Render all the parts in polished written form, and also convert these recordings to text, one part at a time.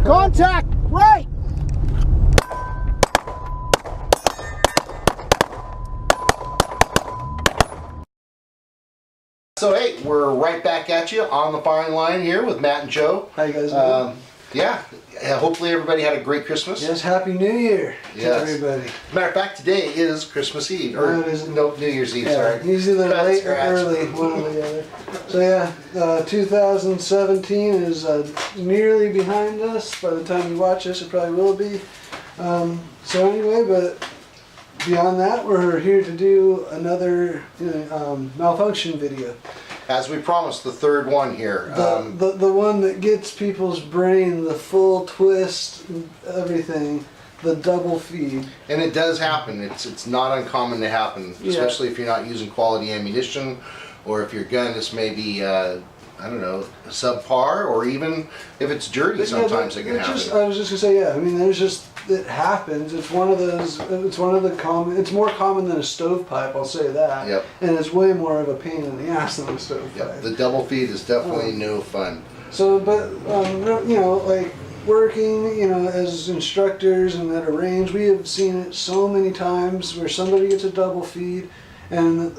Contact, right! So hey, we're right back at you on the firing line here with Matt and Joe. How you guys doing? Yeah, hopefully everybody had a great Christmas. Yes, Happy New Year to everybody. Matter of fact, today is Christmas Eve. Or, no, it isn't. No, New Year's Eve, Yeah, sorry. usually they're late or early, one or the other. So yeah, 2017 is nearly behind us. By the time you watch this, it probably will be. So anyway, but beyond that, we're here to do another malfunction video. As we promised, the third one here. The one that gets people's brain, the full twist, everything, the double feed. And it does happen. It's not uncommon to happen, especially if you're not using quality ammunition, or if your gun is maybe, I don't know, subpar, or even if it's dirty, sometimes it can happen. I was just gonna say, I mean, it happens. It's one of those. It's one of the common. It's more common than a stovepipe. I'll say that. Yep. And it's way more of a pain in the ass than a stovepipe. Yep. The double feed is definitely no fun. So, but like working, as instructors and at a range, we have seen it so many times where somebody gets a double feed, and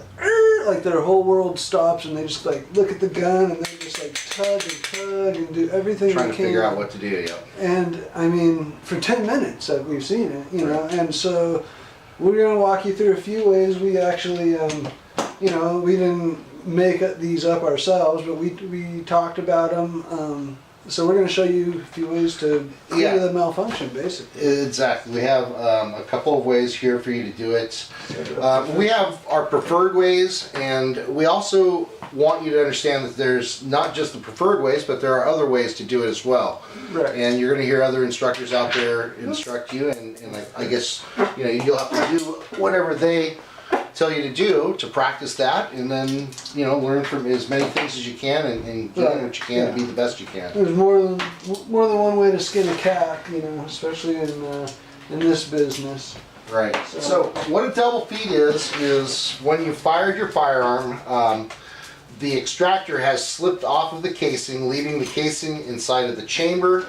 like their whole world stops, and they just like look at the gun, and they just like tug and do everything Trying they to can. figure out what to do. Yep. And I mean, for 10 minutes that we've seen it, and so we're going to walk you through a few ways. We actually, we didn't make these up ourselves, but we talked about them. So we're going to show you a few ways to clear the malfunction, basically. Exactly. We have a couple of ways here for you to do it. We have our preferred ways, and we also want you to understand that there's not just the preferred ways, but there are other ways to do it as well. Right. And you're going to hear other instructors out there instruct you, and I guess you'll have to do whatever they tell you to do to practice that, and then learn from as many things as you can, and gain what you can to be the best you can. There's more than one way to skin a cat, especially in this business. Right. So what a double feed is when you fired your firearm, the extractor has slipped off of the casing, leaving the casing inside of the chamber.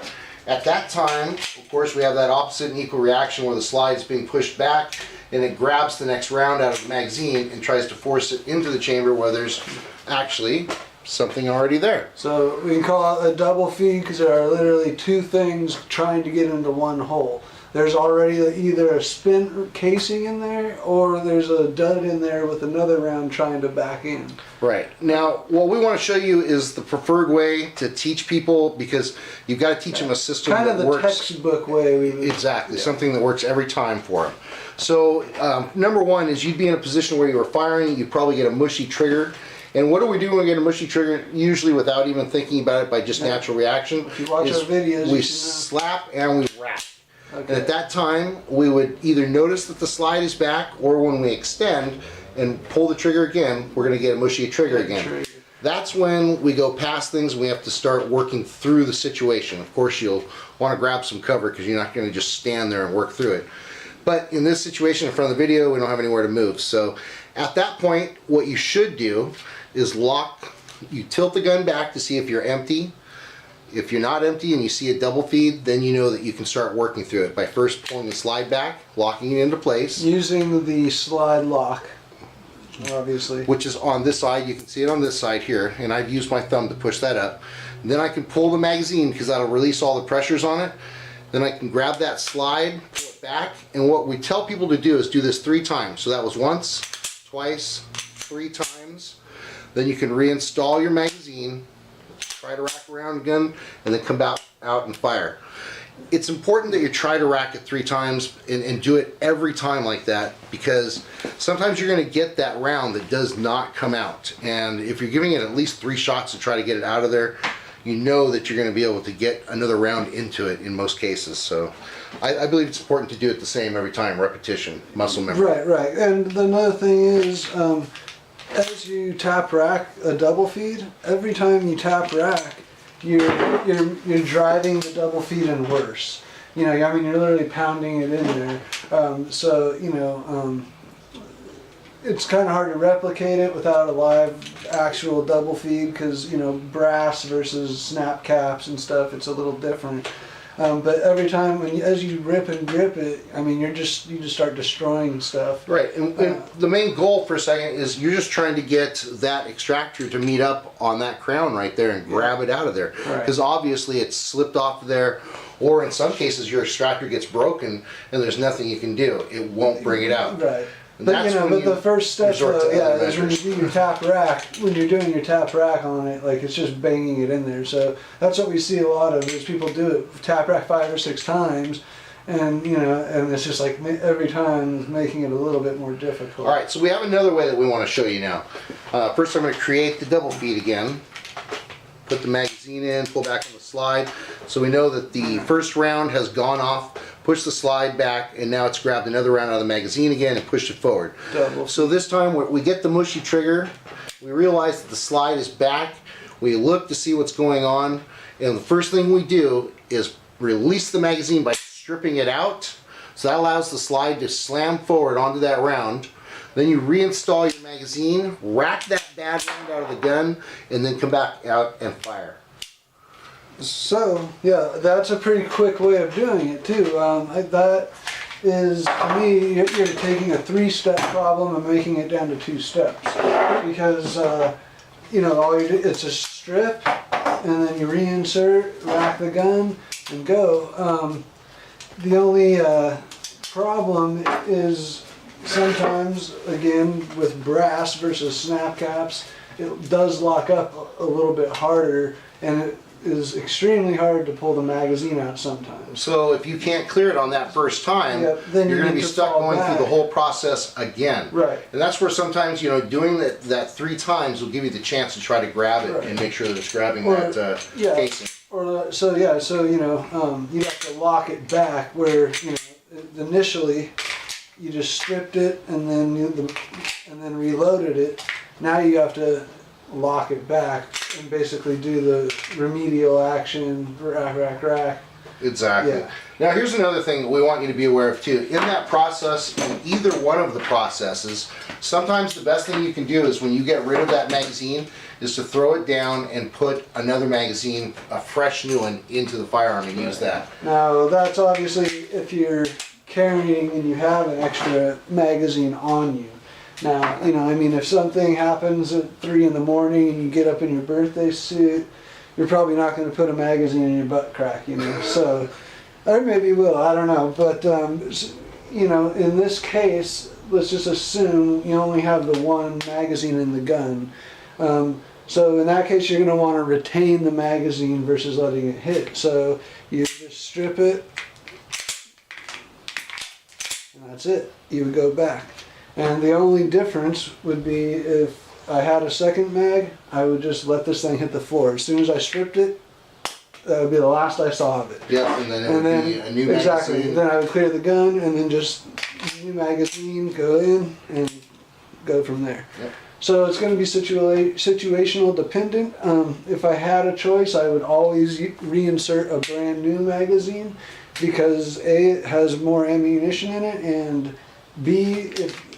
At that time, of course, we have that opposite and equal reaction where the slide is being pushed back, and it grabs the next round out of the magazine and tries to force it into the chamber where there's actually something already there. So we can call it a double feed because there are literally two things trying to get into one hole. There's already either a spent casing in there, or there's a dud in there with another round trying to back in. Right. Now, what we want to show you is the preferred way to teach people, because you've got to teach them a system kind that of the works. Textbook way. Exactly. Something that works every time for them. So, number one is you'd be in a position where you were firing, you'd probably get a mushy trigger. And what do we do when we get a mushy trigger? Usually without even thinking about it, by just natural reaction. If you watch our videos, we slap and we wrap. Okay. And at that time, we would either notice that the slide is back, or when we extend and pull the trigger again, we're going to get a mushy trigger again. That's when we go past things and we have to start working through the situation. Of course, you'll want to grab some cover because you're not going to just stand there and work through it. But in this situation in front of the video, we don't have anywhere to move. So at that point, what you should do is you tilt the gun back to see if you're empty. If you're not empty and you see a double feed, then you know that you can start working through it by first pulling the slide back, locking it into place. Using the slide lock, obviously. Which is on this side. You can see it on this side here, and I've used my thumb to push that up. And then I can pull the magazine because that'll release all the pressures on it. Then I can grab that slide, pull it back, and what we tell people to do is do this 3 times. So that was once, twice, 3 times. Then you can reinstall your magazine, try to rack around again, and then come out and fire. It's important that you try to rack it 3 times and do it every time like that, because sometimes you're going to get that round that does not come out. And if you're giving it at least 3 shots to try to get it out of there, you know that you're going to be able to get another round into it in most cases. So I believe it's important to do it the same every time, repetition, muscle memory. Right. And another thing is, as you tap rack a double feed, every time you tap rack, you're driving the double feed in worse. You're literally pounding it in there. It's kind of hard to replicate it without a live actual double feed because brass versus snap caps and stuff, it's a little different. But every time as you rip and grip it, I mean, you just start destroying stuff. Right, and the main goal for a second is you're just trying to get that extractor to meet up on that crown right there and grab it out of there. Because obviously it's slipped off of there, or in some cases your extractor gets broken and there's nothing you can do. It won't bring it out. Right. And But the first step, is when you do your tap rack. When you're doing your tap rack on it, like it's just banging it in there. So that's what we see a lot of is people do it tap rack 5 or 6 times, and and it's just like every time making it a little bit more difficult. All right, so we have another way that we want to show you now. First, I'm going to create the double feed again. Put the magazine in, pull back on the slide, so we know that the first round has gone off. Push the slide back, and now it's grabbed another round out of the magazine again and pushed it forward. Double. So this time we get the mushy trigger, we realize that the slide is back, we look to see what's going on, and the first thing we do is release the magazine by stripping it out. So that allows the slide to slam forward onto that round. Then you reinstall your magazine, rack that bad round out of the gun, and then come back out and fire. So yeah, that's a pretty quick way of doing it too. That is, to me, you're taking a 3-step problem and making it down to 2 steps, because all you do, it's a strip, and then you reinsert, rack the gun, and go. The only problem is sometimes, again, with brass versus snap caps, it does lock up a little bit harder, and it is extremely hard to pull the magazine out sometimes. So if you can't clear it on that first time, then you're going to be stuck going back through the whole process again. Right. And that's where sometimes, doing that 3 times will give you the chance to try to grab it and make sure that it's grabbing that casing. You'd have to lock it back where, initially you just stripped it and then reloaded it. Now you have to lock it back and basically do the remedial action, rack. Exactly. Yeah. Now here's another thing that we want you to be aware of too. In that process, in either one of the processes, sometimes the best thing you can do is when you get rid of that magazine is to throw it down and put another magazine, a fresh new one, into the firearm and use that. Now that's obviously if you're carrying and you have an extra magazine on you. Now, if something happens at 3 in the morning and you get up in your birthday suit, you're probably not going to put a magazine in your butt crack, So, or maybe you will, I don't know. But, in this case, let's just assume you only have the 1 magazine in the gun. So in that case, you're going to want to retain the magazine versus letting it hit. So you just strip it, and that's it. You would go back. And the only difference would be if I had a second mag, I would just let this thing hit the floor. As soon as I stripped it, that would be the last I saw of it. Yeah, and then it would be a new exactly. magazine. Then I would clear the gun and then just new magazine, go in and go from there. Yep. So it's going to be situational dependent. If I had a choice, I would always reinsert a brand new magazine because A, it has more ammunition in it, and B,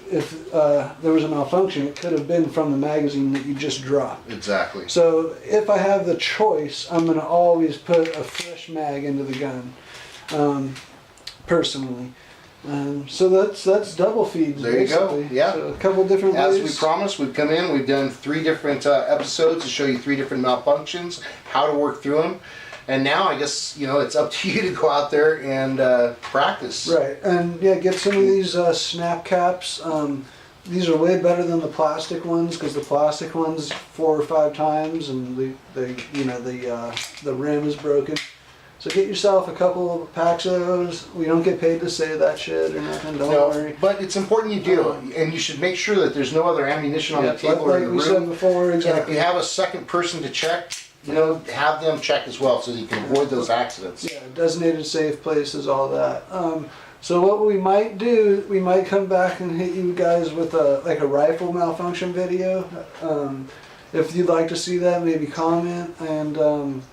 if there was a malfunction, it could have been from the magazine that you just dropped. Exactly. So if I have the choice, I'm going to always put a fresh mag into the gun, personally. So that's double feeds. There you go. basically. Yeah. So a couple different ways. As we promised, we've come in, we've done 3 different episodes to show you 3 different malfunctions, how to work through them. And now I guess, it's up to you to go out there and practice. Right, and yeah, get some of these snap caps. These are way better than the plastic ones because the plastic ones 4 or 5 times and the rim is broken. So get yourself a couple of packs of those. We don't get paid to say that shit or nothing. Don't worry. But it's important you do, and you should make sure that there's no other ammunition on the table or in the room. Like we said before, exactly. And if you have a second person to check, have them check as well so you can avoid those accidents. Yeah, designated safe places, all that. So what we might do, we might come back and hit you guys with a rifle malfunction video. If you'd like to see that, maybe comment and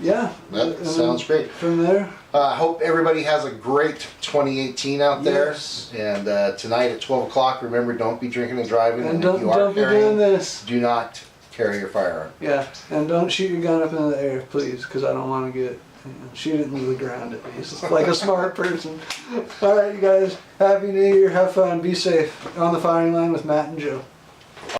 yeah. That sounds great. From there. I hope everybody has a great 2018 out there. Yes. And tonight at 12 o'clock, remember, don't be drinking and driving. And if don't you are be doing this. Do not carry your firearm. Yeah, and don't shoot your gun up in the air, please, because I don't want to get shoot it into the ground at least, like a smart person. All right, you guys. Happy New Year. Have fun. Be safe. On the firing line with Matt and Joe.